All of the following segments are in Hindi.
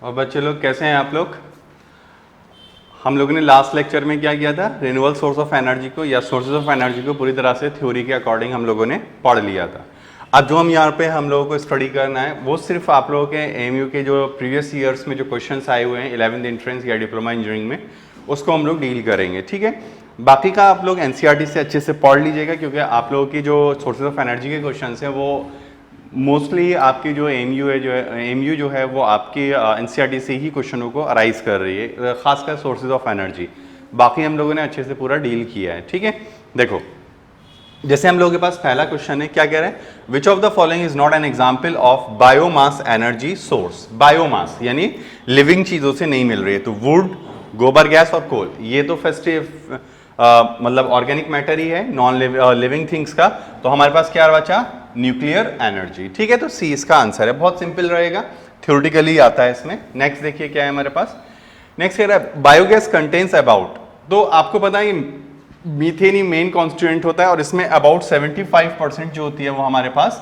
और बच्चे लोग कैसे हैं आप लोग? हम लोगों ने लास्ट लेक्चर में क्या किया था, रिन्यूएबल सोर्स ऑफ एनर्जी को या सोर्सेज ऑफ एनर्जी को पूरी तरह से थ्योरी के अकॉर्डिंग हम लोगों ने पढ़ लिया था। अब जो हम यहाँ पे हम लोगों को स्टडी करना है वो सिर्फ आप लोगों के एमयू के जो प्रीवियस ईयर्स में जो क्वेश्चंस आए हुए हैं 11th एंट्रेंस या डिप्लोमा इंजीनियरिंग में, उसको हम लोग डील करेंगे। ठीक है, बाकी का आप लोग एनसीईआरटी से अच्छे से पढ़ लीजिएगा, क्योंकि आप लोगों की जो सोर्सेज ऑफ एनर्जी के क्वेश्चन हैं वो मोस्टली आपकी जो एमयू जो है वो आपकी एनसीईआरटी से ही क्वेश्चनों को अराइज कर रही है, खासकर सोर्सेज ऑफ एनर्जी। बाकी हम लोगों ने अच्छे से पूरा डील किया है। ठीक है, देखो जैसे हम लोगों के पास पहला क्वेश्चन है, क्या कह रहे हैं, विच of the following is not an example of biomass energy source. Biomass यानी लिविंग चीजों से नहीं मिल रही है, तो वुड, गोबर गैस और कोल, ये तो फेस्टिव मतलब ऑर्गेनिक मैटर ही है, नॉन लिविंग थिंग्स का। तो हमारे पास क्या बचा, न्यूक्लियर एनर्जी। ठीक है, तो सी इसका आंसर है, बहुत सिंपल रहेगा, थ्योरेटिकली आता है इसमें। नेक्स्ट देखिए क्या है हमारे पास, नेक्स्ट कह रहा है बायोगैस कंटेन्स अबाउट, तो आपको पता है मीथेन ही मेन कॉन्स्टिट्यूएंट होता है और इसमें अबाउट 75% जो होती है वो हमारे पास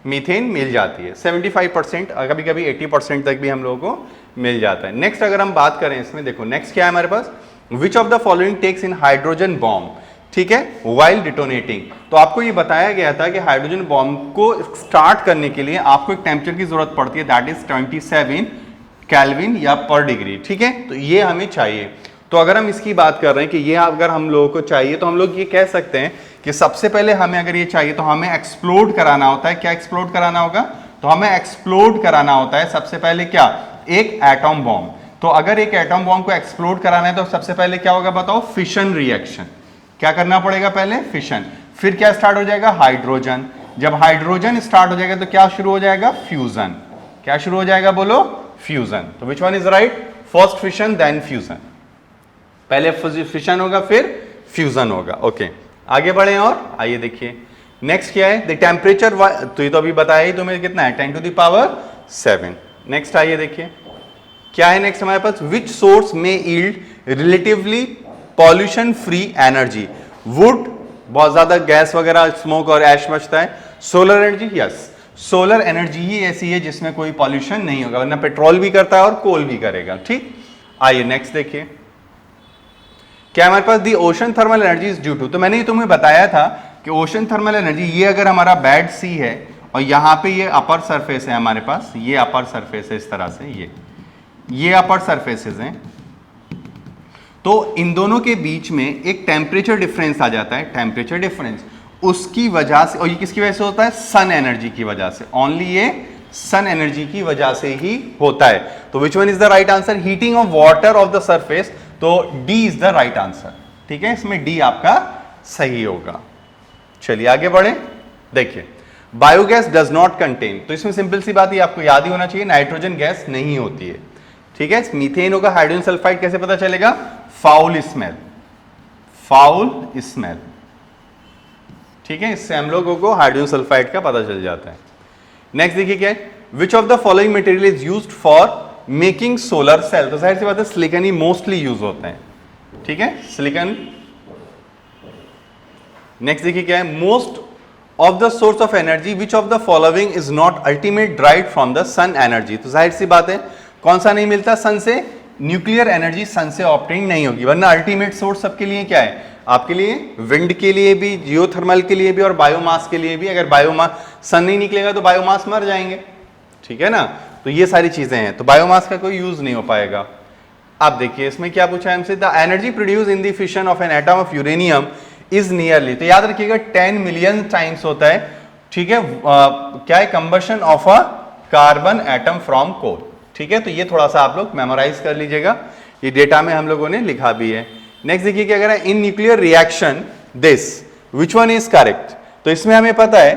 मीथेन मिल जाती है। 75%, कभी कभी 80% तक भी हम लोगों को मिल जाता है। नेक्स्ट अगर हम बात करें इसमें, देखो नेक्स्ट क्या है हमारे पास, which of the following takes in hydrogen bomb. ठीक है, वाइल डिटोनेटिंग, तो आपको ये बताया गया था कि हाइड्रोजन बॉम्ब को स्टार्ट करने के लिए आपको एक टेम्परेचर की जरूरत पड़ती है, दैट इज 27 केल्विन या पर डिग्री। ठीक है, तो ये हमें चाहिए। तो अगर हम इसकी बात कर रहे हैं कि ये अगर हम लोगों को चाहिए, तो हम लोग ये कह सकते हैं कि सबसे पहले हमें अगर ये चाहिए तो हमें एक्सप्लोड कराना होता है। क्या एक्सप्लोड कराना होगा, तो हमें एक्सप्लोड कराना होता है सबसे पहले क्या, एक एटॉम बॉम्ब। तो अगर एक एटॉम बॉम्ब को एक्सप्लोड कराना है तो सबसे पहले क्या होगा बताओ, फिशन रिएक्शन। क्या करना पड़ेगा, पहले फिशन, फिर क्या स्टार्ट हो जाएगा, हाइड्रोजन। जब हाइड्रोजन स्टार्ट हो जाएगा तो क्या शुरू हो जाएगा, फ्यूजन। क्या शुरू हो जाएगा बोलो, फ्यूजन। तो which one is right, first fission then fusion, पहले फिशन होगा फिर फ्यूजन होगा। ओके, आगे बढ़े और आइए देखिए नेक्स्ट क्या है, द टेम्परेचर, तो ये तो अभी बताया ही तुम्हें, कितना है 10⁻⁷। नेक्स्ट आइए देखिए क्या है नेक्स्ट हमारे पास, विच सोर्स में yield relatively pollution free energy. Wood, बहुत ज्यादा गैस वगैरह स्मोक और ऐश बचता है। Solar energy, yes, solar energy ही ऐसी है जिसमें कोई पॉल्यूशन नहीं होगा, वरना पेट्रोल भी करता है और कोल भी करेगा। ठीक, आइए नेक्स्ट देखिए क्या हमारे पास, the ocean thermal energy is due to, तो मैंने ये तुम्हें बताया था कि ओशन थर्मल एनर्जी, ये अगर हमारा बेड सी है और यहाँ पे ये अपर सरफेस है हमारे पास, ये अपर सरफेस है इस तरह से, ये अपर सरफेसेस हैं, तो इन दोनों के बीच में एक टेम्परेचर डिफरेंस आ जाता है, टेम्परेचर डिफरेंस, उसकी वजह से, और ये किसकी वजह से होता है, सन एनर्जी की वजह से, ओनली ये सन एनर्जी की वजह से ही होता है। तो which one is the right answer, heating of water of the surface, तो D is the right answer. ठीक है, इसमें डी आपका सही होगा। चलिए आगे बढ़े, देखिए बायोगैस डज नॉट कंटेन, तो इसमें सिंपल सी बात ही आपको याद ही होना चाहिए, नाइट्रोजन गैस नहीं होती है। ठीक है, मीथेन होगा, हाइड्रोजन सल्फाइड कैसे पता चलेगा, फाउल स्मेल, फाउल स्मेल। ठीक है, इससे हम लोगों को हाइड्रोजन सल्फाइड का पता चल जाता है। नेक्स्ट देखिए क्या है, which of the following material is used for making solar cell, तो जाहिर सी बात है सिलिकॉन ही मोस्टली यूज होते हैं। ठीक है, सिलिकॉन। नेक्स्ट देखिए क्या है, most of the source of energy which of the following is not ultimate derived from the sun energy, तो जाहिर सी बात है कौन सा नहीं मिलता सन से, न्यूक्लियर एनर्जी सन से ऑब्टेन नहीं होगी, वरना अल्टीमेट सोर्स सबके लिए क्या है, आपके लिए विंड के लिए भी, जियोथर्मल के लिए भी और बायोमास के लिए भी। अगर बायोमास सन नहीं निकलेगा तो बायोमास मर जाएंगे। ठीक है ना, तो ये सारी चीजें हैं, तो बायोमास का कोई यूज नहीं हो पाएगा। अब देखिए इसमें क्या पूछा है हमसे, the energy produce in the fission of an atom of uranium is nearly, तो याद रखिएगा 10 मिलियन टाइम्स होता है। ठीक है, क्या है, combustion of a carbon atom from coal. ठीक है, तो ये थोड़ा सा आप लोग मेमोराइज कर लीजिएगा, ये डेटा में हम लोगों ने लिखा भी है। नेक्स्ट देखिए क्या कह रहा है, in nuclear reaction this which one is correct, तो इसमें हमें पता है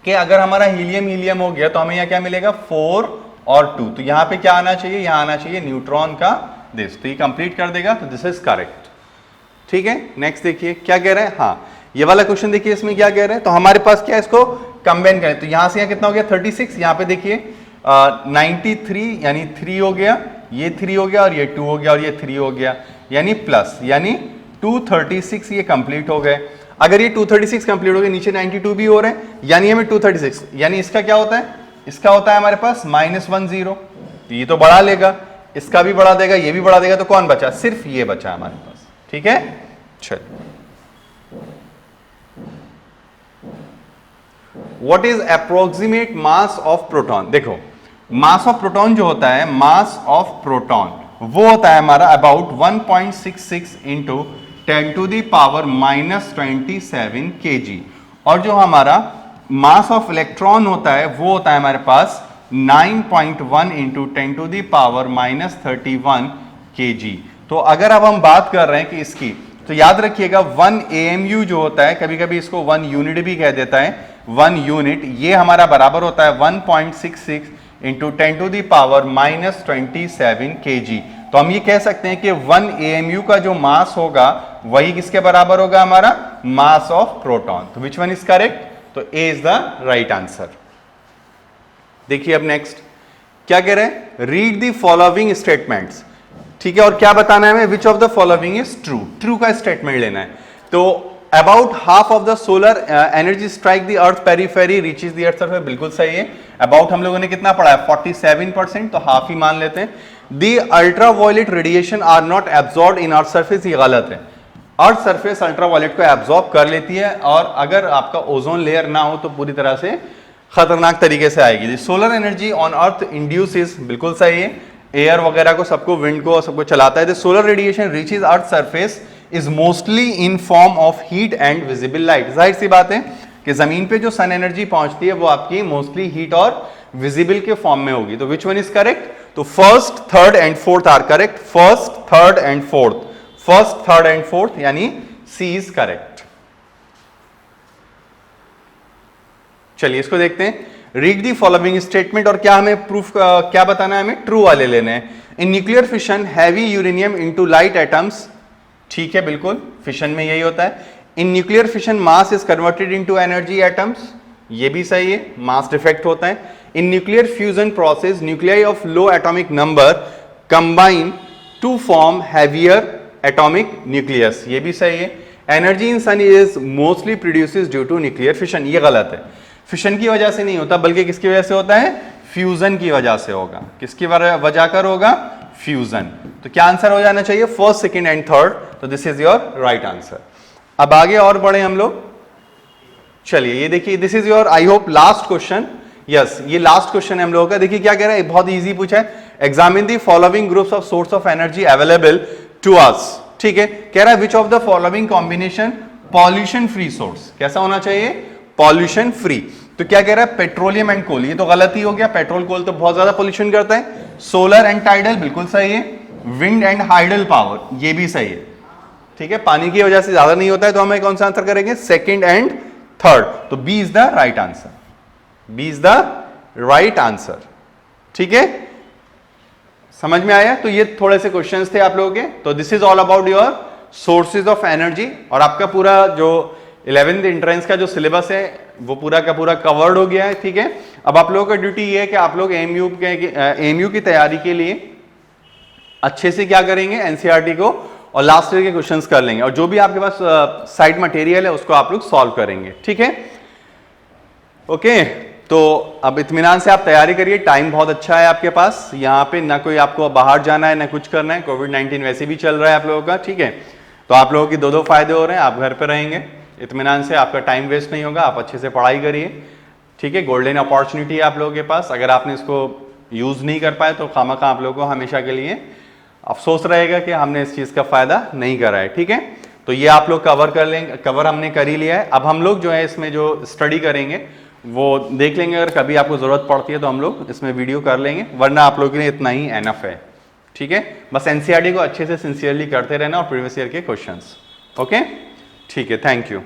कि अगर हमारा हीलियम हीलियम हो गया तो हमें यहाँ क्या मिलेगा, 4 और 2, तो यहाँ पे क्या आना चाहिए, यहाँ आना चाहिए न्यूट्रॉन का दिस, तो ये कंप्लीट कर देगा, तो दिस इज करेक्ट। ठीक है, नेक्स्ट देखिए क्या कह रहे हैं, हाँ ये वाला क्वेश्चन देखिए, इसमें क्या कह रहे हैं, तो हमारे पास क्या है, इसको कंबाइन करें, तो यहाँ से यहाँ कितना हो गया 36, यहाँ पे देखिए 93 यानी 3 हो गया, ये 3 हो गया और ये 2 हो गया और ये 3 हो गया, यानी प्लस, यानी 236 ये कंप्लीट हो गए। अगर ये 236 कंप्लीट हो गए, नीचे 92 भी हो रहे हैं, यानी हमें 236, यानी इसका क्या होता है, इसका होता है हमारे पास -10, ये तो बढ़ा लेगा, इसका भी बढ़ा देगा, ये भी बढ़ा देगा, तो कौन बचा? सिर्फ ये बचा हमारे पास। ठीक है, चलिए। What is approximate mass of proton? देखो, मास ऑफ प्रोटॉन जो होता है, मास ऑफ प्रोटॉन वो होता है हमारा अबाउट 1.66 इंटू 10⁻⁻27 kg, और जो हमारा मास ऑफ इलेक्ट्रॉन होता है वो होता है हमारे पास 9.1 इंटू 10⁻31 kg। तो अगर अब हम बात कर रहे हैं कि इसकी, तो याद रखिएगा 1 AMU जो होता है, कभी कभी इसको 1 यूनिट भी कह देता है, 1 यूनिट, ये हमारा बराबर होता है 1.66 इंटू 10⁻27 kg। तो हम ये कह सकते हैं कि 1 AMU का जो मास होगा वही किसके बराबर होगा? हमारा मास ऑफ प्रोटॉन। तो विच वन इज करेक्ट? तो ए इज द राइट आंसर। देखिए अब नेक्स्ट क्या कह रहे हैं? Read the following statements. ठीक है, और क्या बताना है हमें? विच of the following is true? True का स्टेटमेंट लेना है। तो about half of the solar energy strike the earth periphery reaches the earth surface, बिल्कुल सही है। अबाउट हम लोगों ने कितना पढ़ा है? 47%, तो हाफ ही मान लेते हैं। The ultraviolet radiation are not absorb in earth surface, ये गलत है। अर्थ सरफेस अल्ट्रावायलेट को एब्जॉर्ब कर लेती है, और अगर आपका ओजोन लेयर ना हो तो पूरी तरह से खतरनाक तरीके से आएगी। Solar energy on earth induces, बिल्कुल सही है। एयर वगैरह को, सबको, विंड को, सबको चलाता है। The solar radiation reaches earth surface is mostly in form of heat and visible light. जाहिर सी बात है कि जमीन पे जो सन एनर्जी पहुंचती है वो आपकी मोस्टली हीट और विजिबल के फॉर्म में होगी। तो विच वन इज करेक्ट? तो first, third and fourth are correct. First, third and fourth, first, third and fourth, यानी सी इज करेक्ट। चलिए इसको देखते हैं। रीड दी फॉलोइंग स्टेटमेंट, और क्या हमें प्रूफ, क्या बताना है हमें? ट्रू वाले लेने हैं। In nuclear fission heavy uranium into light atoms, ठीक है, बिल्कुल फिशन में यही होता है। In nuclear fission mass is converted into energy atoms, ये भी सही है, मास डिफेक्ट होता है। In nuclear fusion process nuclei of low atomic number combine to form heavier atomic nucleus, ये भी सही है। Energy in sun is mostly produces due to nuclear fission, ये गलत है। फिशन की वजह से नहीं होता, बल्कि किसकी वजह से होता है? फ्यूजन की वजह से होगा। किसकी वजह कर होगा? फ्यूजन। तो क्या आंसर हो जाना चाहिए? First, second and third. तो this is your right answer. अब आगे और बढ़े हम लोग। चलिए ये देखिए, this is your, I hope last question. Yes, ये लास्ट क्वेश्चन है हम लोगों का। देखिए क्या कह रहा है, बहुत इजी पूछा है। Examine the following groups of source of energy available to us, ठीक है। कह रहा है which of the following combination pollution free source, कैसा होना चाहिए? Pollution free. तो क्या कह रहा है? पेट्रोलियम एंड कोल, ये तो गलत ही हो गया, पेट्रोल कोल तो बहुत ज्यादा पॉल्यूशन करता है। सोलर एंड टाइडल, बिल्कुल सही है। विंड एंड हाइडल पावर, ये भी सही है, ठीक है, पानी की वजह से ज्यादा नहीं होता है। तो हमें कौन सा आंसर करेंगे? Second and third. तो B is the right answer, B is the right answer, ठीक है। समझ में आया? तो ये थोड़े से क्वेश्चंस थे आप लोगों के। तो this is all about your sources of energy, और आपका पूरा जो 11th एंट्रेंस का जो सिलेबस है वो पूरा का पूरा कवर्ड हो गया है, ठीक है। अब आप लोगों का ड्यूटी ये है कि आप लोग एमयू की तैयारी के लिए अच्छे से क्या करेंगे? एनसीईआरटी को और लास्ट ईयर के क्वेश्चंस कर लेंगे, और जो भी आपके पास साइड मटेरियल है उसको आप लोग सॉल्व करेंगे, ठीक है। ओके, तो अब इत्मीनान से आप तैयारी करिए। टाइम बहुत अच्छा है आपके पास, यहाँ पे ना कोई आपको बाहर जाना है ना कुछ करना है। कोविड-19 वैसे भी चल रहा है आप लोगों का, ठीक है। तो आप लोगों की दो फायदे हो रहे हैं, आप घर पे रहेंगे इत्मीनान से, आपका टाइम वेस्ट नहीं होगा, आप अच्छे से पढ़ाई करिए, ठीक है। गोल्डन अपॉर्चुनिटी है आप लोगों के पास, अगर आपने इसको यूज नहीं कर पाए तो खामखा आप लोगों को हमेशा के लिए अफसोस रहेगा कि हमने इस चीज का फायदा नहीं करा है, ठीक है। तो ये आप लोग कवर कर लेंगे, कवर हमने कर ही लिया है। अब हम लोग जो है इसमें जो स्टडी करेंगे वो देख लेंगे, अगर कभी आपको जरूरत पड़ती है तो हम लोग इसमें वीडियो कर लेंगे, वरना आप लोगों के लिए इतना ही एनफ है, ठीक है। बस एनसीईआरटी को अच्छे से सिंसियरली करते रहना और प्रीवियस ईयर के क्वेश्चंस, ओके, ठीक है। Thank you.